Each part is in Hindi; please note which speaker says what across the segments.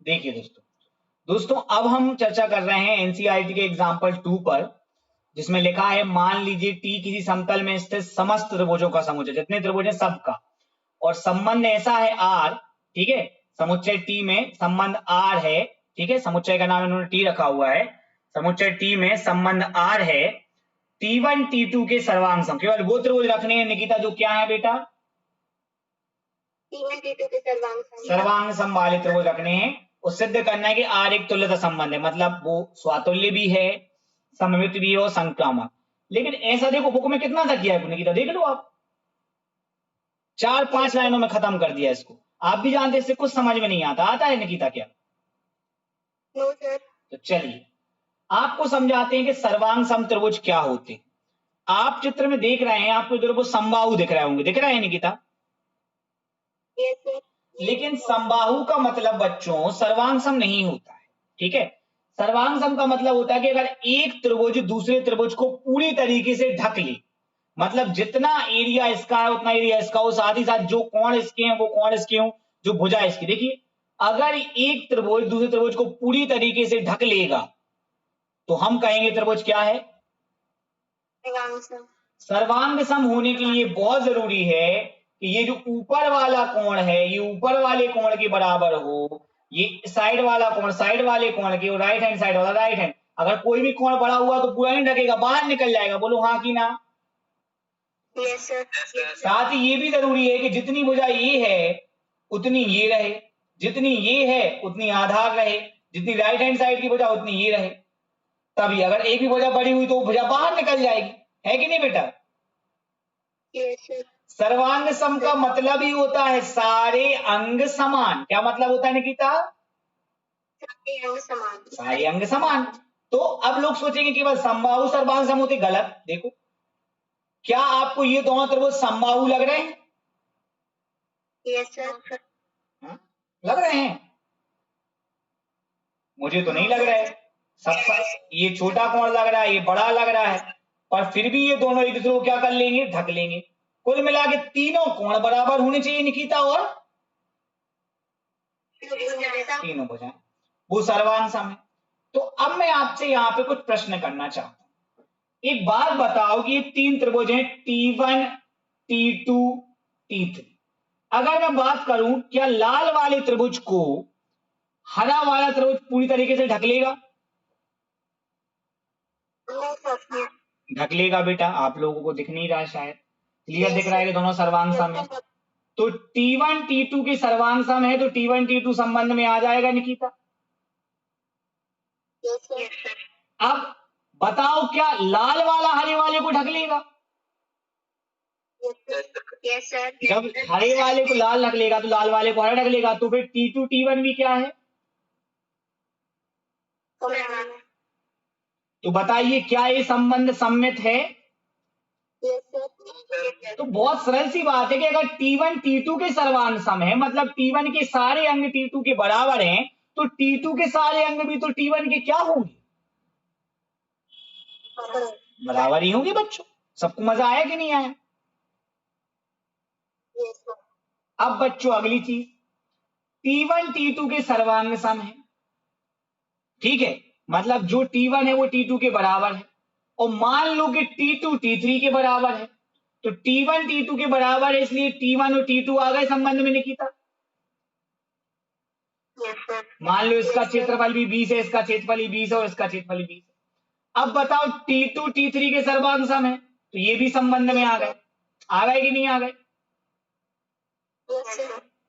Speaker 1: देखिए दोस्तों अब हम चर्चा कर रहे हैं एनसीईआरटी के एग्जाम्पल 2 पर, जिसमें लिखा है मान लीजिए टी किसी समतल में स्थित समस्त त्रिभुजों का समुच्चय, जितने त्रिभुज हैं सबका, और संबंध ऐसा है आर, ठीक है, समुच्चय टी में संबंध आर है, ठीक है, समुच्चय का नाम इन्होंने टी रखा हुआ है, समुच्चय टी में संबंध आर है, T1 T2 के सर्वांग सम, केवल वो त्रिभुज रखने हैं निकिता जो क्या है बेटा,
Speaker 2: T1 T2 के
Speaker 1: सर्वांग सम वाले त्रिभुज रखने हैं, और सिद्ध करना है कि आर एक तुल्यता संबंध है, मतलब वो स्वातुल्य भी है, सममित भी है और संक्रामक। लेकिन ऐसा देखो बुक में कितना तक किया है निकिता, देख लो आप, 4-5 लाइनों में खत्म कर दिया इसको। आप भी जानते हैं इससे कुछ समझ में नहीं आता, आता है निकिता क्या?
Speaker 2: No sir.
Speaker 1: तो चलिए आपको समझाते हैं कि सर्वांग सम त्रिभुज क्या होते हैं। आप चित्र में देख रहे हैं, आपको त्रिभुज समबाहु दिख रहे होंगे, दिख रहे हैं निकिता?
Speaker 2: Yes sir.
Speaker 1: लेकिन समबाहु का मतलब बच्चों सर्वांग सम नहीं होता है, ठीक है। सर्वांग सम का मतलब होता है कि अगर एक त्रिभुज दूसरे त्रिभुज को पूरी तरीके से ढक ले, मतलब जितना एरिया इसका है उतना एरिया इसका हो, साथ ही साथ जो कोण इसके हैं वो कोण इसके हो, जो भुजा इसकी, देखिए अगर एक त्रिभुज दूसरे त्रिभुज को पूरी तरीके से ढक लेगा तो हम कहेंगे त्रिभुज क्या है, सर्वांग सम होने के लिए बहुत जरूरी है कि ये जो ऊपर वाला कोण है ये ऊपर वाले कोण के बराबर हो, ये साइड वाला कोण साइड वाले कोण के, राइट हैंड साइड वाला राइट हैंड। अगर कोई भी कोण बड़ा हुआ तो पूरा नहीं ढकेगा, बाहर निकल जाएगा, बोलो हाँ कि ना?
Speaker 2: Yes sir.
Speaker 1: साथ ही ये भी जरूरी है कि जितनी भुजा ये है उतनी ये रहे, जितनी ये है उतनी आधार रहे, जितनी राइट हैंड साइड की भुजा उतनी ये रहे, तभी अगर एक भी भुजा बड़ी हुई तो वो भुजा बाहर निकल जाएगी, है कि नहीं बेटा?
Speaker 2: Yes sir.
Speaker 1: सर्वांग सम का मतलब ही होता है सारे अंग समान। क्या मतलब होता है निकिता?
Speaker 2: सारे अंग समान।
Speaker 1: सारे अंग समान। तो अब लोग सोचेंगे कि बस समबाहु सर्वांग सम होते, गलत। देखो क्या आपको ये दोनों त्रिभुज समबाहु लग रहे हैं?
Speaker 2: Yes sir.
Speaker 1: लग रहे हैं? मुझे तो नहीं लग रहा है। सबका ये छोटा कोण लग रहा है, ये बड़ा लग रहा है, पर फिर भी ये दोनों एक दूसरे को क्या कर लेंगे, ढक लेंगे। कुल मिला के तीनों कोण बराबर होने चाहिए निकिता, और तीनों भुजाएं, वो सर्वांग सम है। तो अब मैं आपसे यहाँ पे कुछ प्रश्न करना चाहता हूं। एक बात बताओ कि ये तीन त्रिभुज हैं T1 T2 T3। अगर मैं बात करूं क्या लाल वाले त्रिभुज को हरा वाला त्रिभुज पूरी तरीके से ढक लेगा? ढक लेगा बेटा, आप लोगों को दिख नहीं रहा है शायद, क्लियर दिख रहा है कि दोनों सर्वांग सम है। तो T1 T2 की सर्वांग सम है तो T1 T2 संबंध में आ जाएगा निकिता। अब बताओ क्या लाल वाला हरे वाले को ढक लेगा?
Speaker 2: Yes sir.
Speaker 1: जब हरे वाले को लाल ढक लेगा तो लाल वाले को हरा ढक लेगा, तो फिर T2 T1 भी क्या है? तो बताइए क्या ये संबंध सम्मित है? तो बहुत सरल सी बात है कि अगर T1 T2 के सर्वांग सम है, मतलब T1 के सारे अंग T2 के बराबर हैं, तो T2 के सारे अंग भी तो T1 के क्या होंगे, बराबर ही होंगे बच्चों। सबको मजा आया कि नहीं आया? अब बच्चों अगली चीज, T1 T2 के सर्वांग सम है, ठीक है, मतलब जो T1 है वो T2 के बराबर है, और मान लो कि T2 T3 के बराबर है, तो T1 T2 के बराबर है, इसलिए T1 और T2 आ गए संबंध में निकिता। मान लो इसका क्षेत्रफल भी 20 है, इसका क्षेत्रफल भी 20 है और इसका क्षेत्रफल भी 20 है। अब बताओ T2 T3 के सर्वांग सम है, तो ये भी संबंध में आ गए, आ गए कि नहीं आ गए?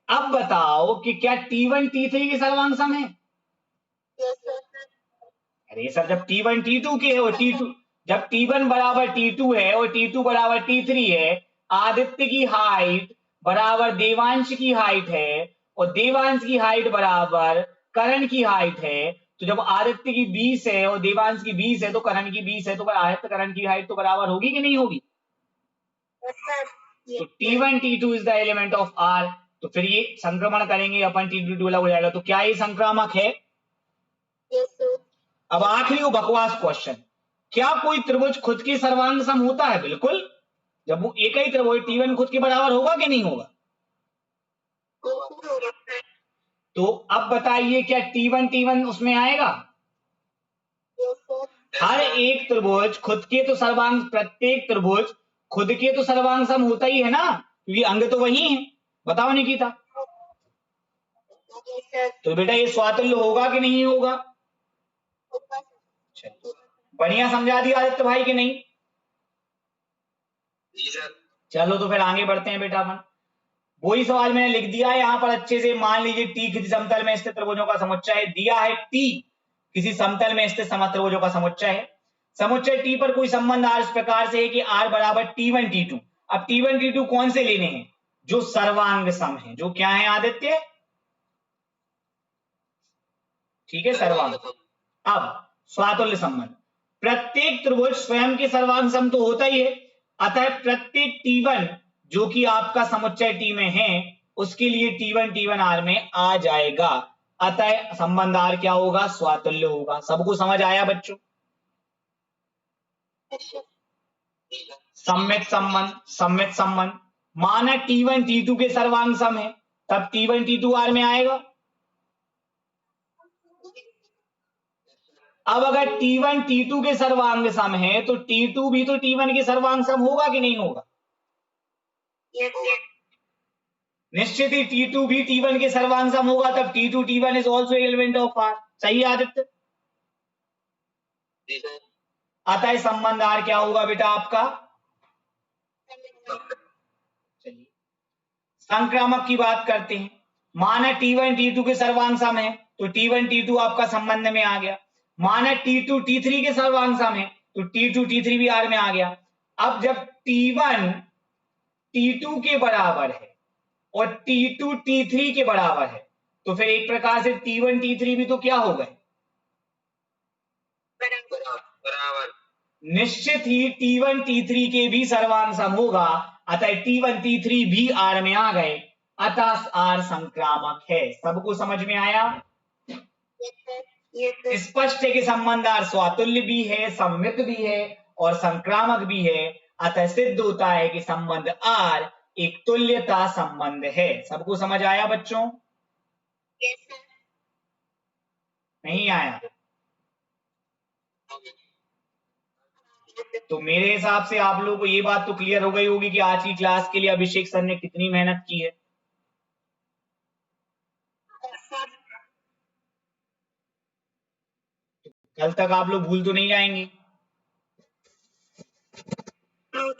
Speaker 1: अब बताओ कि क्या T1 T3 के सर्वांग सम है? अरे सर जब T1 T2 के है और T2, जब T1 बराबर T2 है और T2 बराबर T3 है, आदित्य की हाइट बराबर देवांश की हाइट है और देवांश की हाइट बराबर करण की हाइट है, तो जब आदित्य की 20 है और देवांश की 20 है तो करण की 20 है, तो आदित्य करण की हाइट तो बराबर होगी कि नहीं होगी? तो T1 T2 is the element of R। तो फिर ये संक्रमण करेंगे अपन, T2 अलग हो जाएगा, तो क्या ये संक्रामक है? अब आखिरी वो बकवास क्वेश्चन, क्या कोई त्रिभुज खुद के सर्वांग सम होता है? बिल्कुल, जब वो एक ही त्रिभुज T1 खुद के बराबर होगा कि नहीं होगा? तो अब बताइए क्या T1 उसमें आएगा?
Speaker 2: Yes, sir.
Speaker 1: हर एक त्रिभुज खुद के तो सर्वांग, प्रत्येक त्रिभुज खुद के तो सर्वांग सम होता ही है ना, क्योंकि अंग तो वही है। बताओ निकिता।
Speaker 2: Yes, sir.
Speaker 1: तो बेटा ये स्वातुल्य होगा कि नहीं होगा? बढ़िया समझा दिया आदित्य भाई कि नहीं? चलो तो फिर आगे बढ़ते हैं बेटा अपन। वही सवाल मैंने लिख दिया है यहाँ पर अच्छे से। मान लीजिए टी किसी समतल में स्थित त्रिभुजों का समुच्चय है। दिया है टी किसी समतल में स्थित समत्रिभुजों का समुच्चय है। समुच्चय टी पर कोई संबंध आर इस प्रकार से है कि आर बराबर T1 T2। अब T1 T2 कौन से लेने हैं? जो सर्वांग सम है। जो क्या है आदित्य? ठीक है, सर्वांग। अब स्वातुल्य संबंध, प्रत्येक त्रिभुज स्वयं के सर्वांग सम तो होता ही है, अतः प्रत्येक T1 जो कि आपका समुच्चय टी में है उसके लिए T1 आर में आ जाएगा, अतः संबंध आर क्या होगा? स्वातुल्य होगा। सबको समझ आया बच्चों? सम्मित संबंध, सम्मित संबंध माना T1 T2 के सर्वांग सम है, तब T1 T2 आर में आएगा। अब अगर T1 T2 के सर्वांग सम है तो T2 भी तो T1 के सर्वांग सम होगा कि नहीं होगा?
Speaker 2: Yes, sir.
Speaker 1: निश्चित ही T2 भी T1 के सर्वांग सम होगा, तब T2 T1 is also element of R. सही है आदित्य? अतः संबंध आर क्या होगा बेटा आपका? चलिए संक्रामक की बात करते हैं। माना T1 T2 के सर्वांग सम है तो T1 T2 आपका संबंध में आ गया। माना T2 T3 के सर्वांग सम है तो T2 T3 भी आर में आ गया। अब जब T1 T2 के बराबर है और T2 T3 के बराबर है तो फिर एक प्रकार से T1 T3 भी तो क्या हो गए?
Speaker 2: बराबर।
Speaker 1: निश्चित ही T1 T3 के भी सर्वांग सम होगा, अतः T1 T3 भी आर में आ गए, अतः आर संक्रामक है। सबको समझ में आया?
Speaker 2: Yes, sir. Yes, sir.
Speaker 1: स्पष्ट है कि संबंध आर स्वातुल्य भी है, सम्मित भी है और संक्रामक भी है, अतः सिद्ध होता है कि संबंध आर एक तुल्यता संबंध है। सबको समझ आया बच्चों?
Speaker 2: Yes, sir.
Speaker 1: नहीं आया? तो मेरे हिसाब से आप लोगों को ये बात तो क्लियर हो गई होगी कि आज की क्लास के लिए अभिषेक सर ने कितनी मेहनत की है।
Speaker 2: Yes, sir.
Speaker 1: कल तक आप लोग भूल तो नहीं जाएंगे?